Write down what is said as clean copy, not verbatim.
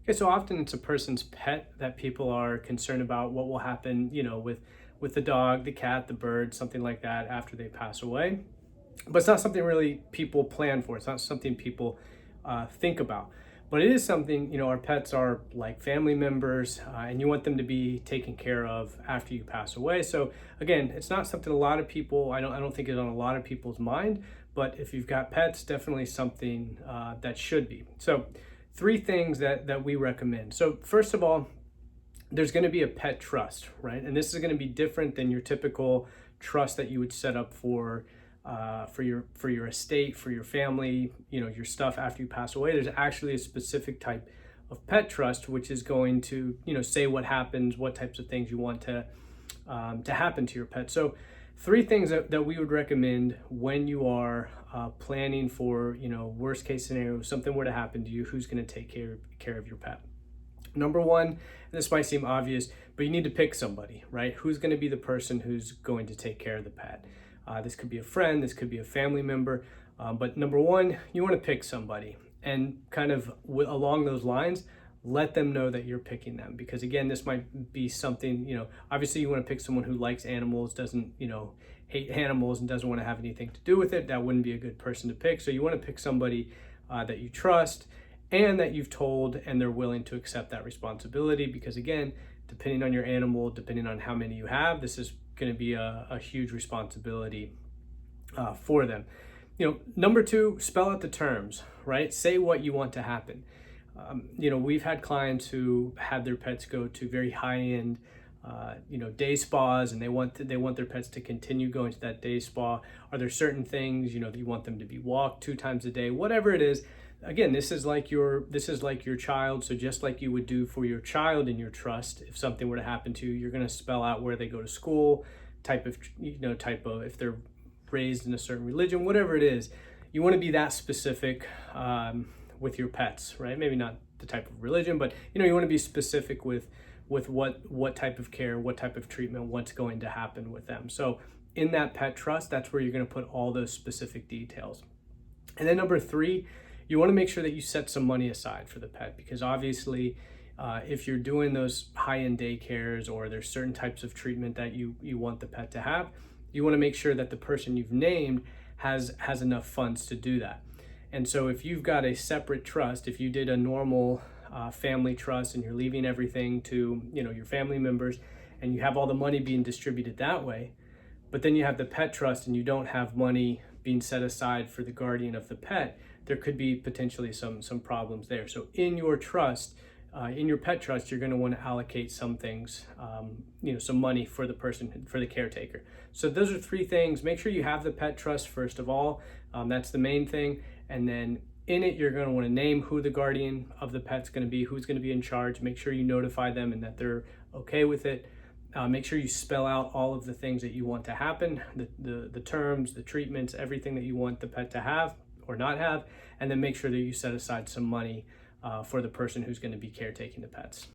Okay, so often it's a person's pet that people are concerned about what will happen, with the dog, the cat, the bird, something like that after they pass away. But it's not something really people plan for. It's not something people think about. But it is something, our pets are like family members, and you want them to be taken care of after you pass away. So again, it's not something a lot of people, I don't think it's on a lot of people's mind, but if you've got pets, definitely something that should be. So three things that we recommend. So first of all, there's going to be a pet trust, right? And this is going to be different than your typical trust that you would set up for your estate, for your family, your stuff after you pass away. There's actually a specific type of pet trust, which is going to say what happens, what types of things you want to happen to your pet. So three things that we would recommend when you are planning for worst case scenario, something were to happen to you, who's going to take care of your pet. Number one, and this might seem obvious, but you need to pick somebody, right? Who's going to be the person who's going to take care of the pet? This could be a friend, this could be a family member, but number one, you want to pick somebody, and kind of along those lines, let them know that you're picking them, because again, this might be something, obviously you want to pick someone who likes animals, doesn't, hate animals, and doesn't want to have anything to do with it. That wouldn't be a good person to pick. So you want to pick somebody that you trust and that you've told, and they're willing to accept that responsibility, because again, depending on your animal, depending on how many you have, this is going to be a huge responsibility for them. Number two, spell out the terms, right? Say what you want to happen. We've had clients who had their pets go to very high-end day spas, and they want their pets to continue going to that day spa. Are there certain things that you want them to be walked 2 times a day, whatever it is? Again, this is like your child. So just like you would do for your child in your trust, if something were to happen to you, you're going to spell out where they go to school, type of if they're raised in a certain religion, whatever it is. You want to be that specific with your pets, right? Maybe not the type of religion, but you want to be specific with what type of care, what type of treatment, what's going to happen with them. So in that pet trust, that's where you're going to put all those specific details. And then number three, you want to make sure that you set some money aside for the pet, because obviously if you're doing those high-end daycares, or there's certain types of treatment that you want the pet to have, you want to make sure that the person you've named has enough funds to do that. And so if you've got a separate trust, if you did a normal family trust and you're leaving everything to your family members, and you have all the money being distributed that way, but then you have the pet trust and you don't have money being set aside for the guardian of the pet, there could be potentially some problems there. So in your trust, in your pet trust, you're going to want to allocate some things, some money for the caretaker. So those are three things. Make sure you have the pet trust first of all. That's the main thing. And then in it, you're going to want to name who the guardian of the pet's going to be, who's going to be in charge. Make sure you notify them and that they're okay with it. Make sure you spell out all of the things that you want to happen, the terms, the treatments, everything that you want the pet to have or not have, and then make sure that you set aside some money for the person who's going to be caretaking the pets.